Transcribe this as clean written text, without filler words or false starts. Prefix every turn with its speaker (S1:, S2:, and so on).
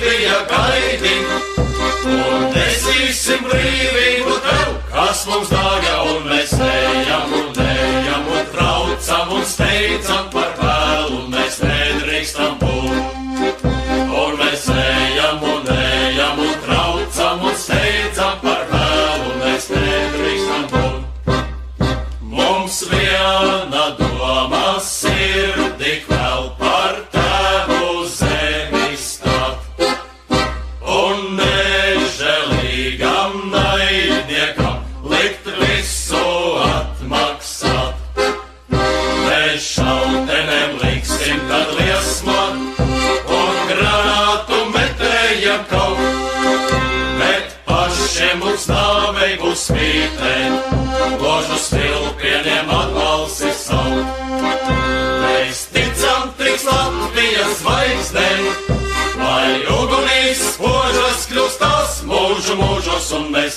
S1: Latvija gaidin, un nesīsim brīvību tev, kas mums dārga, un mēs ejam un traucam un steidzam par vēlu, un mēs nedrīkstam būt. Un mēs ejam un traucam un steidzam par vēlu, un mēs nedrīkstam būt. Mums viena doma sirdī vēl par Tēvu zemi stāt, un nežēlīgam naidniekam likt visu atmaksāt. Mēs šautenēm liksim tad liesmot, un granātu metējam kaut, bet pašiem mums nāvei būs spītēt, ložu stilpieniem atbalsi saukt. Mēs ticam trīs Latvijas zvaigznēm, lai ugunīs spožas kļūstās mūžu mūžos, un mēs